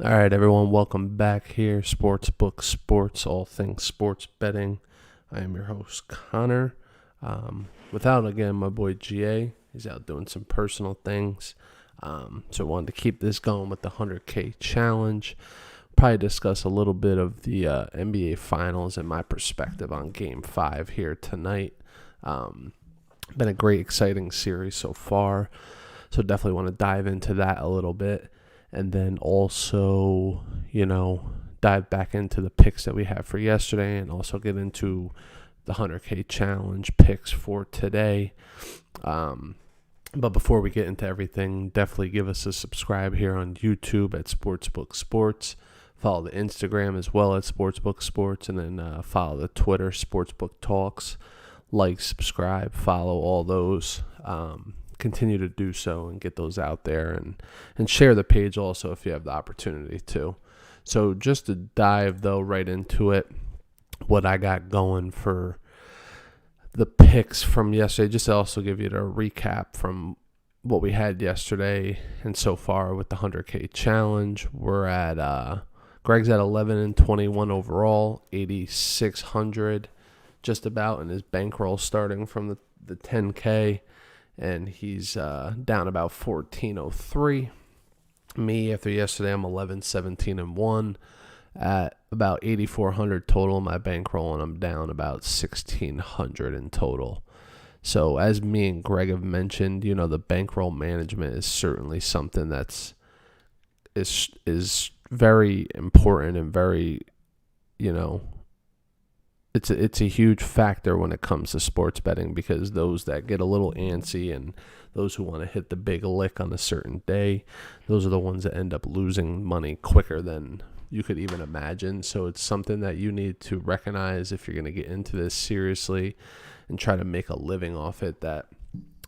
All right, everyone, welcome back here. SportsBook Sports, all things sports betting. I am your host, Connor. Without, again, my boy GA. He's out doing some personal things. So I wanted to keep this going with the 100K challenge. Probably discuss a little bit of the NBA Finals and my perspective on Game 5 here tonight. Been a great, exciting series so far. So definitely want to dive into that a little bit. And then also, dive back into the picks that we had for yesterday and also get into the 100K challenge picks for today. But before we get into everything, definitely give us a subscribe here on YouTube at SportsBook Sports. Follow the Instagram as well at SportsBook Sports, and then follow the Twitter, SportsBook Talks. Like, subscribe, follow all those. Continue to do so and get those out there and share the page also if you have the opportunity to. So just to dive though right into it, what I got going for the picks from yesterday, just to also give you a recap from what we had yesterday and so far with the 100K challenge. We're at Greg's at 11-21 overall, 8,600 just about in his bankroll starting from the 10K. And he's down about 1403. Me, after yesterday, I'm 11-17-1 at about 8,400 total in my bankroll, and I'm down about 1,600 in total. So as me and Greg have mentioned, the bankroll management is certainly something that's is very important and very, It's a huge factor when it comes to sports betting, because those that get a little antsy and those who want to hit the big lick on a certain day, those are the ones that end up losing money quicker than you could even imagine. So it's something that you need to recognize if you're going to get into this seriously and try to make a living off it, that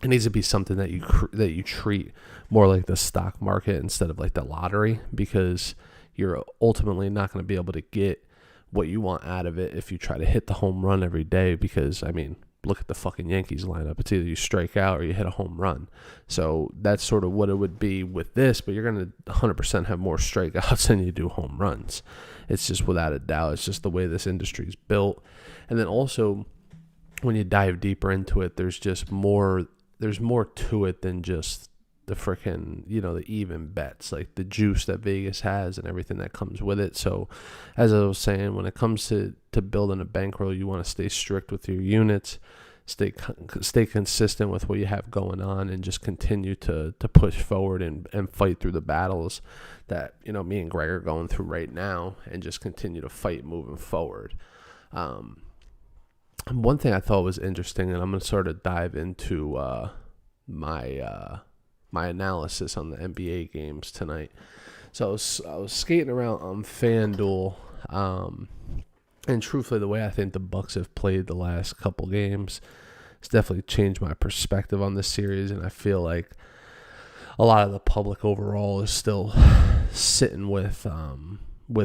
it needs to be something that you treat more like the stock market instead of like the lottery, because you're ultimately not going to be able to get what you want out of it if you try to hit the home run every day. Because look at the fucking Yankees lineup. It's either you strike out or you hit a home run. So that's sort of what it would be with this, but you're going to 100% have more strikeouts than you do home runs. It's just without a doubt. It's just the way this industry is built. And then also, when you dive deeper into it, there's more to it than just the freaking, the even bets, like the juice that Vegas has and everything that comes with it. So as I was saying, when it comes to building a bankroll, you want to stay strict with your units, stay consistent with what you have going on, and just continue to push forward and fight through the battles that, me and Greg are going through right now, and just continue to fight moving forward. One thing I thought was interesting, and I'm going to sort of dive into my analysis on the NBA games tonight. So I was skating around on FanDuel, and truthfully, the way I think the Bucks have played the last couple games has definitely changed my perspective on this series, and I feel like a lot of the public overall is still sitting with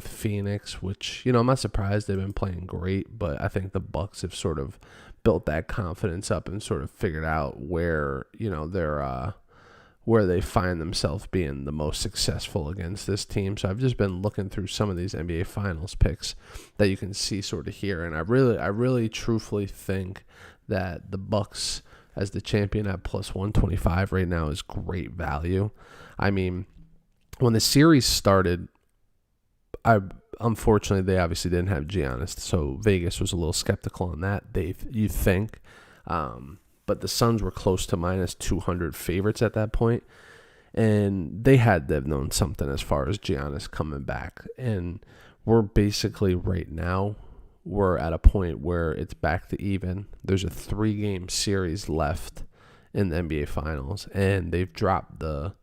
Phoenix, which, I'm not surprised. They've been playing great, but I think the Bucks have sort of built that confidence up and sort of figured out where, they're where they find themselves being the most successful against this team. So I've just been looking through some of these NBA Finals picks that you can see sort of here, and I really truthfully think that the Bucks as the champion at plus 125 right now is great value. When the series started, unfortunately they obviously didn't have Giannis, so Vegas was a little skeptical on that. You think. But the Suns were close to minus 200 favorites at that point, and they had to have known something as far as Giannis coming back. And we're basically right now, we're at a point where it's back to even. There's a 3-game series left in the NBA Finals, and they've dropped the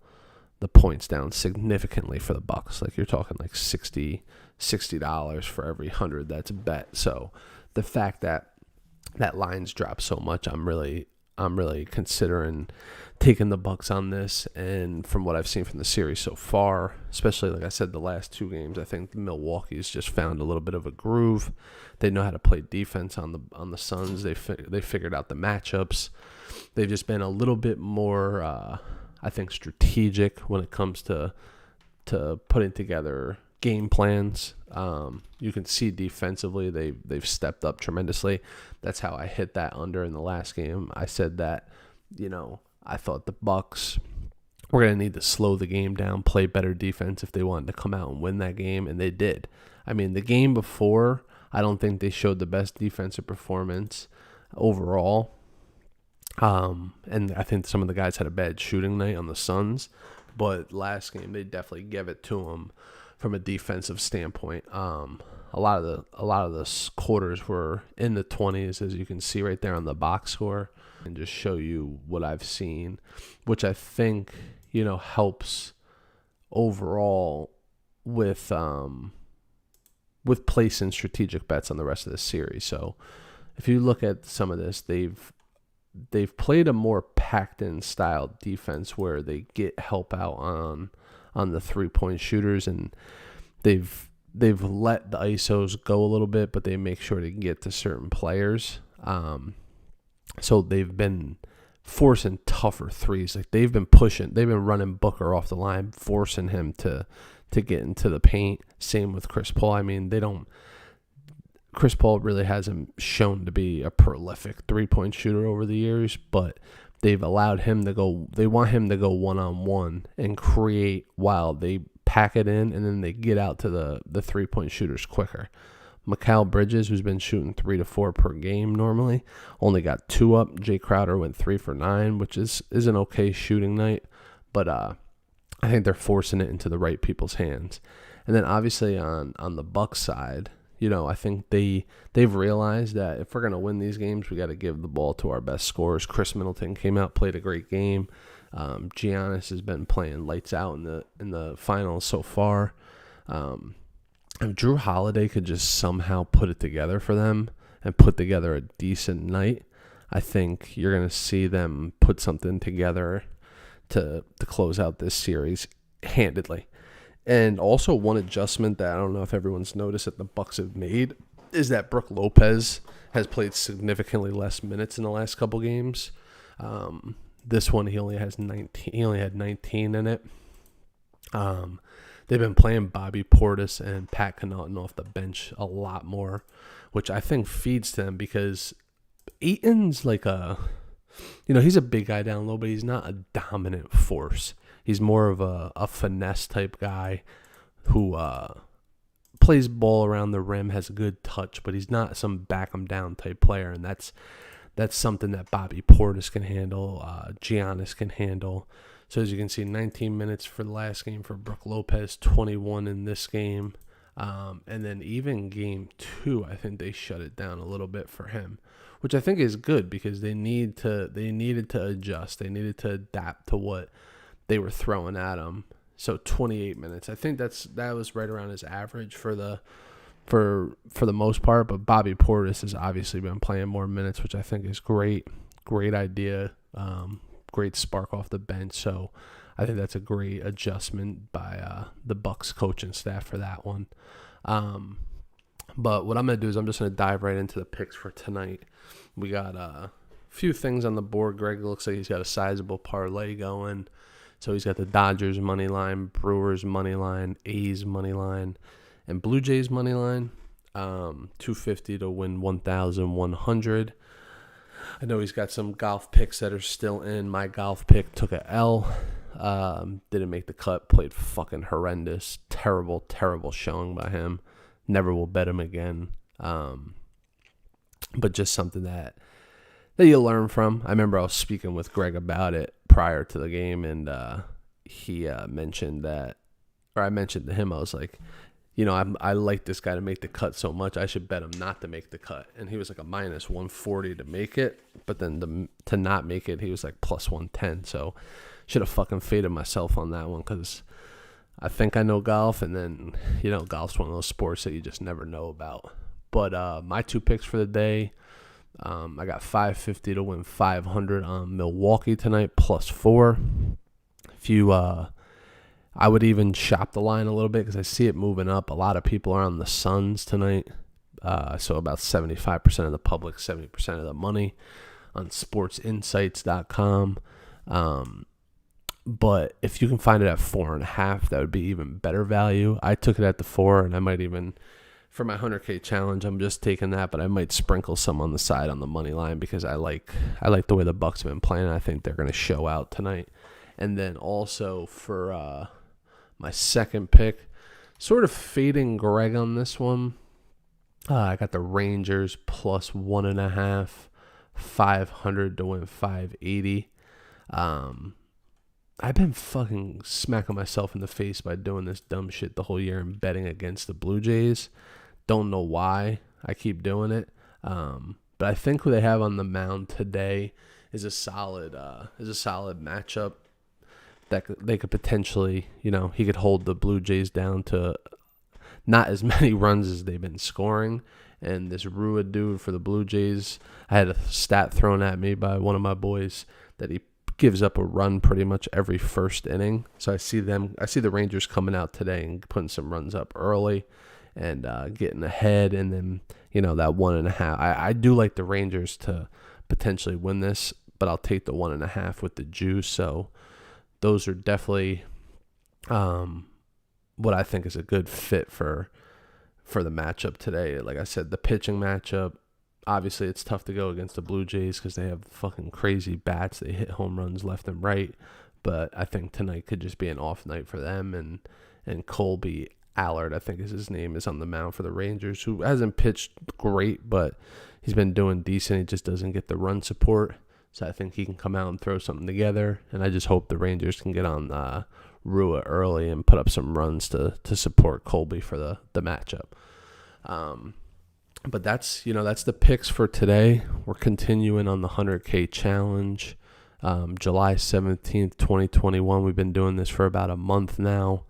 points down significantly for the Bucks. Like, you're talking like $60 for every 100 that's bet. So the fact that line's dropped so much, I'm really considering taking the Bucks on this. And from what I've seen from the series so far, especially like I said, the last 2 games, I think Milwaukee's just found a little bit of a groove. They know how to play defense on the Suns. They figured out the matchups. They've just been a little bit more, I think, strategic when it comes to to putting together game plans. You can see defensively they've stepped up tremendously. That's how I hit that under in the last game. I said that, I thought the Bucks were going to need to slow the game down, play better defense if they wanted to come out and win that game, and they did. I mean, the game before, I don't think they showed the best defensive performance overall. And I think some of the guys had a bad shooting night on the Suns, but last game they definitely gave it to them from a defensive standpoint. A lot of the quarters were in the 20s, as you can see right there on the box score, and just show you what I've seen, which I think helps overall with placing strategic bets on the rest of the series. So if you look at some of this, they've played a more packed-in style defense where they get help out on the 3-point shooters, and they've let the ISOs go a little bit, but they make sure to get to certain players. So they've been forcing tougher threes. Like they've been running Booker off the line, forcing him to get into the paint. Same with Chris Paul. I mean, Chris Paul really hasn't shown to be a prolific 3-point shooter over the years, but they've allowed him to go. They want him to go one-on-one and create while they pack it in, and then they get out to the 3-point shooters quicker. Mikal Bridges, who's been shooting 3 to 4 per game normally, only got 2 up. Jay Crowder went 3 for 9, which is an okay shooting night, but I think they're forcing it into the right people's hands. And then obviously on the Bucks side, I think they've realized that if we're going to win these games, we got to give the ball to our best scorers. Chris Middleton came out, played a great game. Giannis has been playing lights out in the finals so far. If Drew Holiday could just somehow put it together for them and put together a decent night, I think you're going to see them put something together to close out this series handedly. And also one adjustment that I don't know if everyone's noticed that the Bucks have made is that Brook Lopez has played significantly less minutes in the last couple games. This one he only has 19. He only had 19 in it. They've been playing Bobby Portis and Pat Connaughton off the bench a lot more, which I think feeds them because Ayton's like he's a big guy down low, but he's not a dominant force. He's more of a finesse type guy who plays ball around the rim, has a good touch, but he's not some back him down type player, and that's something that Bobby Portis can handle, Giannis can handle. So as you can see, 19 minutes for the last game for Brook Lopez, 21 in this game. And then even game 2, I think they shut it down a little bit for him, which I think is good because they needed to adjust. They needed to adapt to what they were throwing at him. So 28 minutes. I think that was right around his average for the most part, but Bobby Portis has obviously been playing more minutes, which I think is great. Great idea. Great spark off the bench. So I think that's a great adjustment by the Bucks coaching staff for that one. But what I'm going to do is I'm just going to dive right into the picks for tonight. We got a few things on the board. Greg looks like he's got a sizable parlay going. So he's got the Dodgers money line, Brewers money line, A's money line, and Blue Jays money line. 250 to win 1,100. I know he's got some golf picks that are still in. My golf pick took a L. Didn't make the cut. Played fucking horrendous. Terrible, terrible showing by him. Never will bet him again. But just something that you learn from. I remember I was speaking with Greg about it prior to the game, and he mentioned that, or I mentioned to him, I was like, I like this guy to make the cut so much, I should bet him not to make the cut. And he was like a minus 140 to make it, but then to not make it, he was like plus 110. So should have fucking faded myself on that one because I think I know golf, and then, golf's one of those sports that you just never know about. But my 2 picks for the day, I got 550 to win 500 on Milwaukee tonight, plus 4. If you, I would even shop the line a little bit because I see it moving up. A lot of people are on the Suns tonight, so about 75% of the public, 70% of the money on SportsInsights.com. But if you can find it at 4.5, that would be even better value. I took it at the 4, and I might even, for my 100K challenge, I'm just taking that, but I might sprinkle some on the side on the money line because I like the way the Bucks have been playing. I think they're going to show out tonight. And then also for my second pick, sort of fading Greg on this one. I got the Rangers plus 1.5, 500 to win 580. I've been fucking smacking myself in the face by doing this dumb shit the whole year and betting against the Blue Jays. Don't know why I keep doing it. But I think who they have on the mound today is a solid matchup that they could potentially, he could hold the Blue Jays down to not as many runs as they've been scoring. And this Rua dude for the Blue Jays, I had a stat thrown at me by one of my boys that he gives up a run pretty much every first inning. So I see the Rangers coming out today and putting some runs up early and getting ahead. And then, that 1.5. I do like the Rangers to potentially win this, but I'll take the 1.5 with the juice. So those are definitely what I think is a good fit for the matchup today. Like I said, the pitching matchup, obviously it's tough to go against the Blue Jays because they have fucking crazy bats. They hit home runs left and right. But I think tonight could just be an off night for them. And Colby Allard, I think is his name, is on the mound for the Rangers, who hasn't pitched great, but he's been doing decent. He just doesn't get the run support. So I think he can come out and throw something together. And I just hope the Rangers can get on Rua early and put up some runs to support Colby for the matchup. But that's the picks for today. We're continuing on the 100K challenge. July 17th, 2021. We've been doing this for about a month now.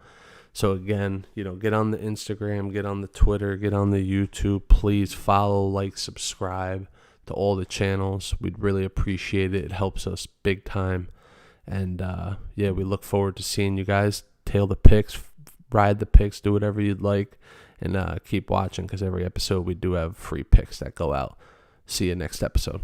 So again, get on the Instagram, get on the Twitter, get on the YouTube. Please follow, like, subscribe to all the channels. We'd really appreciate it. It helps us big time. And we look forward to seeing you guys. Tail the picks, ride the picks, do whatever you'd like. And keep watching because every episode we do have free picks that go out. See you next episode.